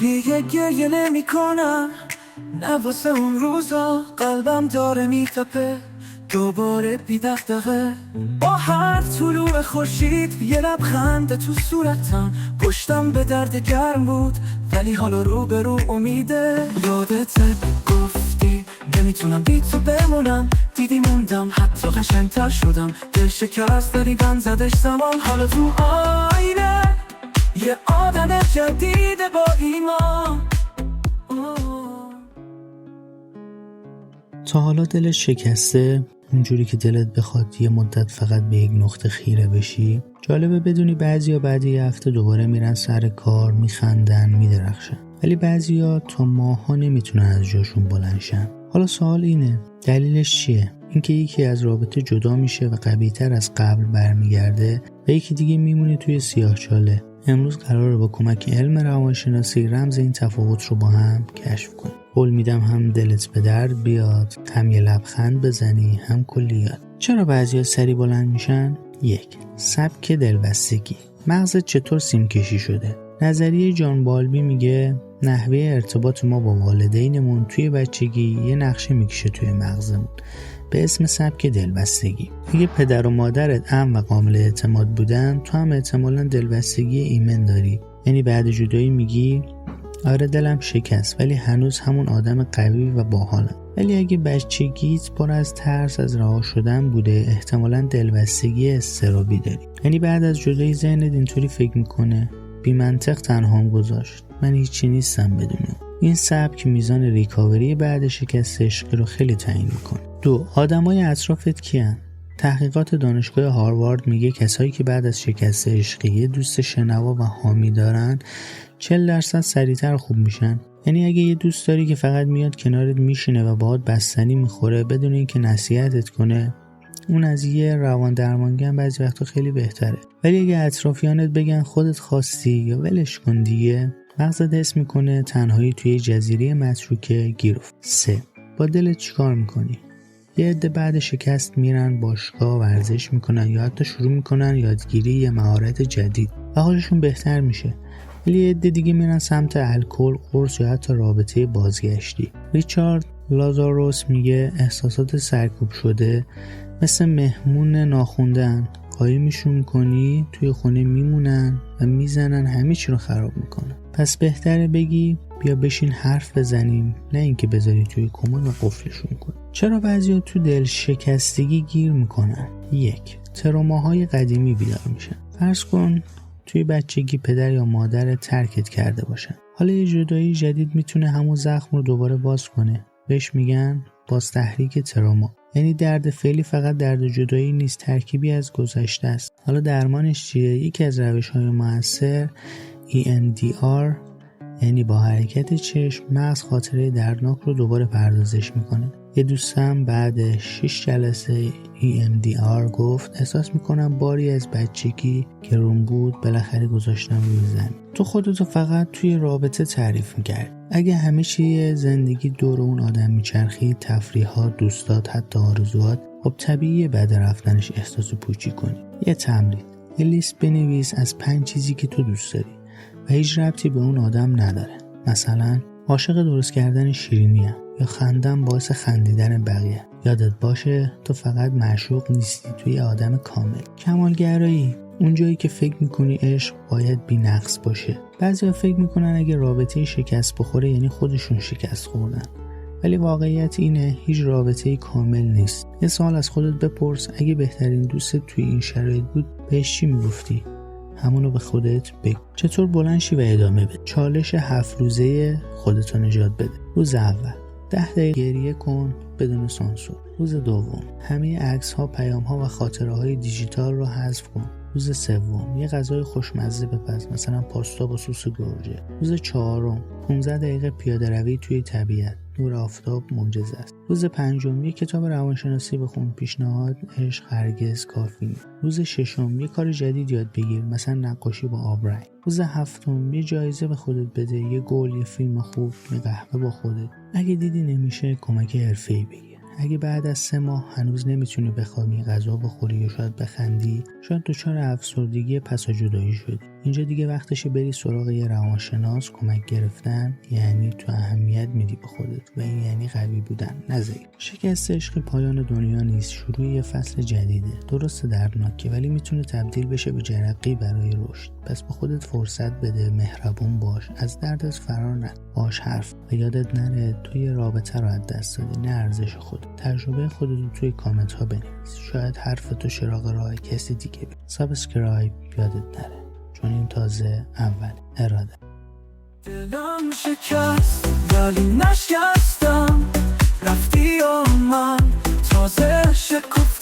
دیگه گریه نمی کنم، نه واسه اون روزا. قلبم داره میتپه دوباره بی دغدغه. با هر طلوع خورشید یه لبخند تو صورتم. پشتم به درد گرم بود ولی حالا رو به رو امیده. یادت گفتی نمیتونم بی تو بمونم، دیدی موندم حتی قشنگتر شدم. دل شکست داری گن زدش زمان، حالا تو آینه یه آدم جدید با ایمان. تا حالا دلت شکسته؟ اونجوری که دلت بخواد یه مدت فقط به یک نقطه خیره بشی؟ جالبه بدونی بعضیا بعد یه هفته دوباره میرن سر کار، میخندن، میدرخشن، ولی بعضیا تا ماها نمیتونن از جاشون بلند شن. حالا سوال اینه دلیلش چیه؟ اینکه یکی از رابطه جدا میشه و قوی‌تر از قبل برمیگرده و یکی دیگه میمونه توی سیاه‌چاله. امروز قراره با کمک علم روانشناسی رمز این تفاوت رو با هم کشف کنیم. قول میدم هم دلت به درد بیاد، هم یه لبخند بزنی، هم کلیات. چرا بعضیا سری بلند میشن؟ 1. سبک دلبستگی. مغزت چطور سیمکشی شده؟ نظریه جان بالبی میگه نحوه ارتباط ما با والدینمون توی بچگی یه نقشه میکشه توی مغزمون به اسم سبک دلبستگی. اگه پدر و مادرت امن و قابل اعتماد بودن، تو هم احتمالاً دلبستگی ایمن داری. یعنی بعد جدایی میگی آره دلم شکست ولی هنوز همون آدم قوی و باحالم. ولی اگه بچگیت پر از ترس از رها شدن بوده، احتمالاً دلبستگی اضطرابی داری. یعنی بعد از جدایی ذهنت اینطوری فکر میکنه بی منطق تنهام گذاشت، من هیچی نیستم بدونم. این سبک میزان ریکاوری بعد شکست عشقی رو خیلی تعیین میکنه. 2. آدمای اطرافت کیان؟ تحقیقات دانشگاه هاروارد میگه کسایی که بعد از شکست عشقی یه دوست شنوا و حامی دارن 40% سریعتر خوب میشن. یعنی اگه یه دوست داری که فقط میاد کنارت میشینه و باهات بستنی میخوره بدون اینکه نصیحتت کنه، اون از یه روان درمانگر بعضی وقتا خیلی بهتره. ولی اگه اطرافیانت بگن خودت خواستی یا ولش کن دیگه، مغزت حس میکنه تنهایی توی جزیره متروکه گیر افت. 3. با دلت چیکار میکنی؟ یه عده بعد شکست میرن باشگاه ورزش میکنن یا حتی شروع میکنن یادگیری یه مهارت جدید و حالشون بهتر میشه. ولی یه عده دیگه میرن سمت الکل، قرص یا حتی رابطه بازگشتی. ریچارد لازاروس میگه احساسات سرکوب شده مثل مهمون ناخوندن، قایمشون میکنی توی خونه میمونن و میزنن همه چی رو خراب میکنن. پس بهتره بگی بیا بشین حرف بزنیم، نه اینکه بذاری توی کمد و قفلشون کنی. چرا بعضیا تو دل شکستگی گیر میکنن؟ 1. تروماهای قدیمی بیدار میشن. فرض کن توی بچگی پدر یا مادر ترکت کرده باشن. حالا یه جدایی جدید میتونه همون زخم رو دوباره باز کنه. بهش میگن باز تحریک تروما. یعنی درد فعلی فقط درد جدایی نیست، ترکیبی از گذشته است. حالا درمانش چیه؟ یکی از روش‌های مؤثر EMDR، یعنی با حرکت چشم مغز خاطره دردناک رو دوباره پردازش میکنه. یه دوستم بعد 6 جلسه EMDR گفت احساس میکنم باری از بچگی که روم بود بالاخره گذاشتم روی زمین. تو خودتو فقط توی رابطه تعریف میکرد. اگه همه چیه زندگی دور اون آدم میچرخید، تفریحات، دوستات، حتی آرزوات، خب طبیعیه بعد رفتنش احساس پوچی کنی. یه تمرین، یه لیست بنویس از 5 چیزی که تو دوست داری و هیچ ربطی به اون آدم نداره. مثلا عاشق درست کردن شیرینیم یا خندم باعث خندیدن بقیه. یادت باشه تو فقط معشوق نیستی، توی آدم کامل. کمالگرایی، اون جایی که فکر میکنی عشق باید بی نقص باشه. بعضیا فکر میکنن اگه رابطه شکست بخوره یعنی خودشون شکست خوردن، ولی واقعیت اینه هیچ رابطه‌ای کامل نیست. یه سوال از خودت بپرس، اگه بهترین دوست توی این شرایط بود بهش چی میگفتی؟ همونو به خودت بگو. چطور بلند شی و ادامه بده؟ چالش 7 روزه خودتو نجات بده. روز اول 10 دقیقه گریه کن بدون سانسور. روز دوم همه عکس‌ها، پیام‌ها و خاطره‌های دیجیتال رو حذف کن. روز سوم یه غذای خوشمزه بپز، مثلا پاستا با سس گوجه. روز چهارم 15 دقیقه پیاده روی توی طبیعت، نور آفتاب معجزه است. روز پنجم یه کتاب روانشناسی بخون، پیشنهاد عشق هرگز کافی نیست. روز ششم یه کار جدید یاد بگیر، مثلا نقاشی با آبرنگ. روز هفتم یه جایزه به خودت بده، یه گل، یه فیلم خوب، یه قهوه با خودت. اگه دیدی نمیشه کمک حرفه‌ای بگیر. اگه بعد از 3 ماه هنوز نمیتونی بخوابی، غذا بخوری یا شاید بخندی، شاید دچار افسردگی پس از جدایی شدی. اینجا دیگه وقتشه بری سراغ یه روانشناس کمک گرفتن. یعنی تو اهمیت میدی به خودت و این یعنی قوی بودن، نه ضعیف. شکست عشقی پایان دنیا نیست، شروع یه فصل جدیده. درسته دردناکه، ولی میتونه تبدیل بشه به جرقه‌ای برای رشد. پس به خودت فرصت بده، مهربون باش، از دردت فرار نکن، باش حرف و یادت نره توی رابطه رو از دست دادی، نه ارزش خودت. تجربه خودت رو توی کامنت ها بنویس، شاید حرف تو چراغ راه کسی دیگه بده. سابسکرایب یادت نره، چون این تازه اول. اراده. دلم شکست ولی نشکستم، رفتی و من تازه شکفتم.